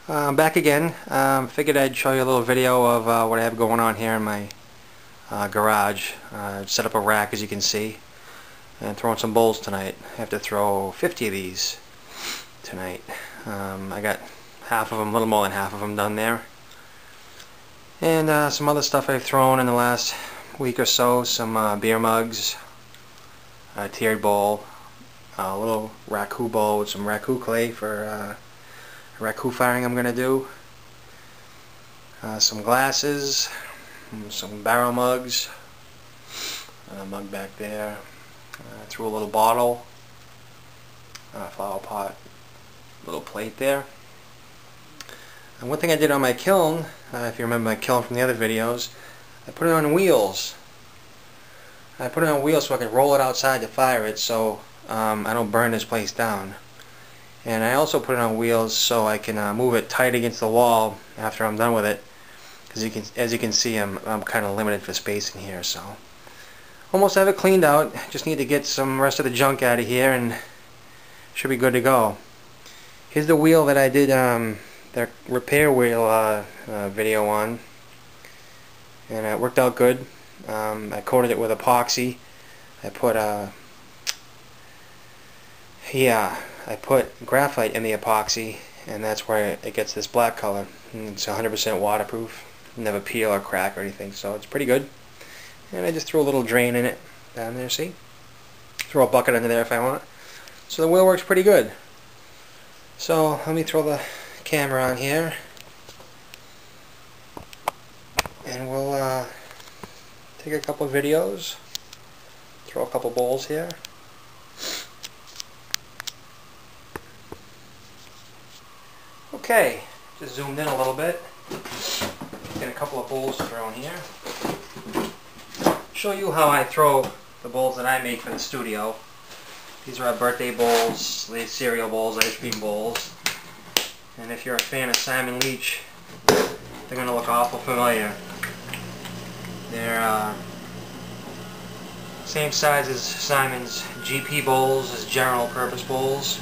Back again. Figured I'd show you a little video of what I have going on here in my garage. Set up a rack, as you can see, and throwing some bowls tonight. I have to throw 50 of these tonight. I got half of them, a little more than half of them done there. And some other stuff I've thrown in the last week or so. Some beer mugs, a tiered bowl, a little raku bowl with some raku clay for raku firing I'm going to do. Some glasses, some barrel mugs, a mug back there. Threw a little bottle, flower pot, little plate there. And one thing I did on my kiln, if you remember my kiln from the other videos, I put it on wheels. I put it on wheels so I can roll it outside to fire it, so I don't burn this place down. And I also put it on wheels so I can move it tight against the wall after I'm done with it. Because as you can see, I'm kind of limited for space in here. So almost have it cleaned out. Just need to get some rest of the junk out of here, and should be good to go. Here's the wheel that I did the repair wheel video on, and it worked out good. I coated it with epoxy. I put graphite in the epoxy, and that's where it gets this black color. And it's 100% waterproof, never peel or crack or anything, so it's pretty good. And I just threw a little drain in it down there, see? Throw a bucket under there if I want. So the wheel works pretty good. So let me throw the camera on here, and we'll take a couple of videos, throw a couple bowls here. Okay, just zoomed in a little bit. Get a couple of bowls thrown here. Show you how I throw the bowls that I make for the studio. These are our birthday bowls, the cereal bowls, ice cream bowls. And if you're a fan of Simon Leach, they're going to look awful familiar. They're same size as Simon's GP bowls, as general purpose bowls.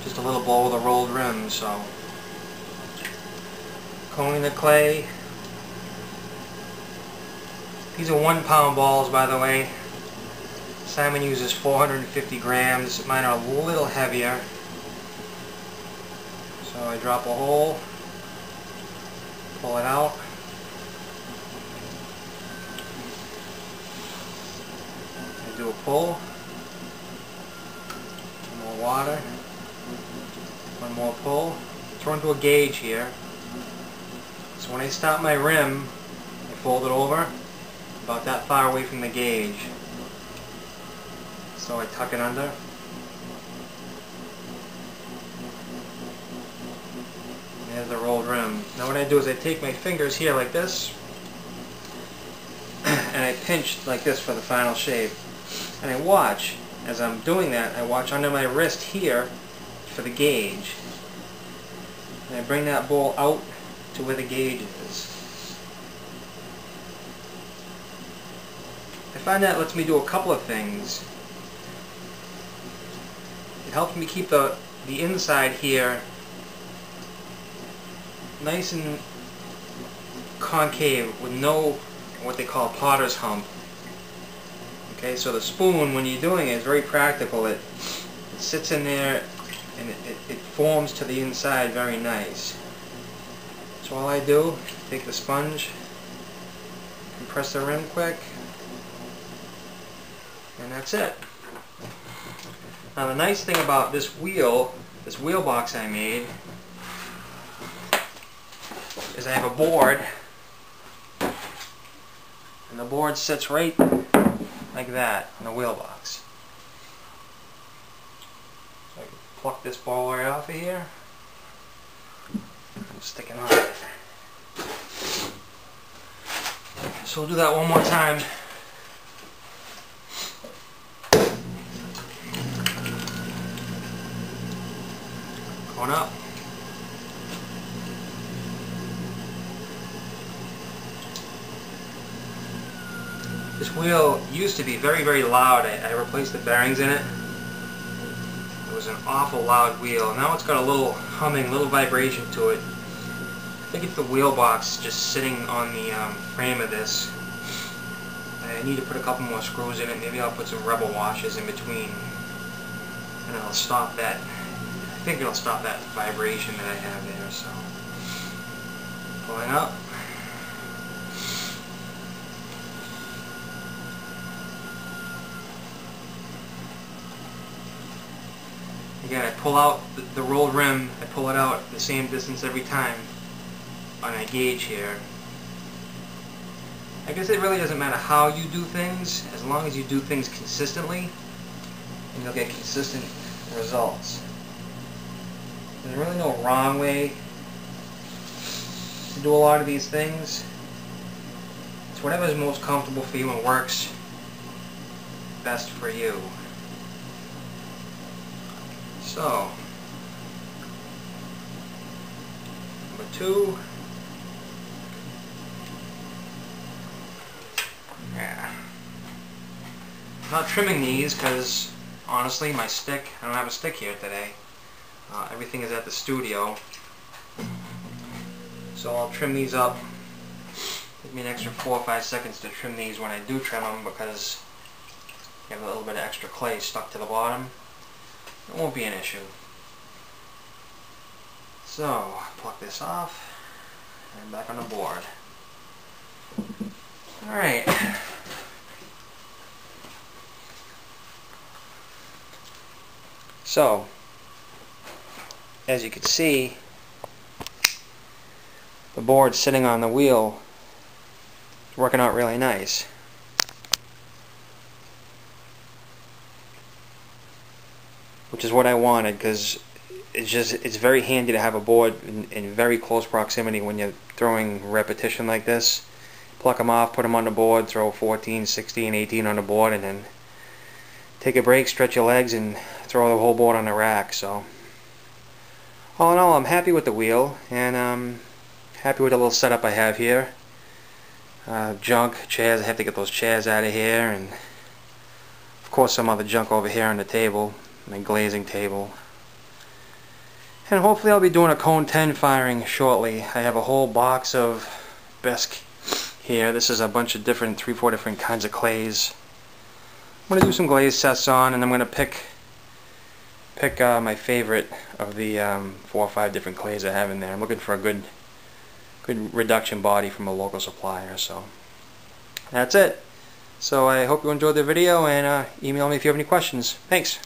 Just a little bowl with a rolled rim, so. Coating the clay. These are 1 pound balls, by the way. Simon uses 450 grams. Mine are a little heavier. So I drop a hole, pull it out. I do a pull. More water. One more pull. Throw into a gauge here. So when I stop my rim, I fold it over about that far away from the gauge. So I tuck it under. There's the rolled rim. Now what I do is I take my fingers here like this, and I pinch like this for the final shape. And I watch, as I'm doing that, I watch under my wrist here for the gauge. And I bring that bowl out to where the gauge is. I find that lets me do a couple of things. It helps me keep the inside here nice and concave with no what they call potter's hump. Okay, so the spoon, when you're doing it, is very practical. It sits in there and it forms to the inside very nice. So all I do, take the sponge, compress the rim quick, and that's it. Now the nice thing about this wheel box I made, is I have a board, and the board sits right like that in the wheel box. So I can pluck this ball right off of here and stick it on there. So we'll do that one more time. Going up. This wheel used to be very, very loud. I replaced the bearings in it. It was was an awful loud wheel. Now it's got a little humming, little vibration to it. I think it's the wheel box just sitting on the frame of this. I need to put a couple more screws in it. Maybe I'll put some rubber washers in between, and it'll stop that. I think it'll stop that vibration that I have there. So, pulling up. Again, I pull out the rolled rim. I pull it out the same distance every time on a gauge here. I guess it really doesn't matter how you do things, as long as you do things consistently, and you'll get consistent results. There's really no wrong way to do a lot of these things. It's whatever is most comfortable for you and works best for you. So, number 2. Yeah. I'm not trimming these because, honestly, my stick, I don't have a stick here today. Everything is at the studio. So I'll trim these up. Give me an extra 4 or 5 seconds to trim these when I do trim them, because you have a little bit of extra clay stuck to the bottom. It won't be an issue. So, pluck this off and back on the board. Alright. So, as you can see, the board sitting on the wheel is working out really nice. Which is what I wanted, because it's very handy to have a board in very close proximity when you're throwing repetition like this. Pluck them off, put them on the board, throw 14, 16, 18 on the board, and then take a break, stretch your legs, and throw the whole board on the rack. So, all in all, I'm happy with the wheel, and happy with the little setup I have here. Junk, chairs, I have to get those chairs out of here, and of course some other junk over here on the table, my glazing table. And hopefully I'll be doing a cone 10 firing shortly. I have a whole box of bisque here. This is a bunch of different, 3-4 different kinds of clays. I'm going to do some glaze tests on, and I'm going to pick my favorite of the 4 or 5 different clays I have in there. I'm looking for a good reduction body from a local supplier. So that's it. So I hope you enjoyed the video, and email me if you have any questions. Thanks.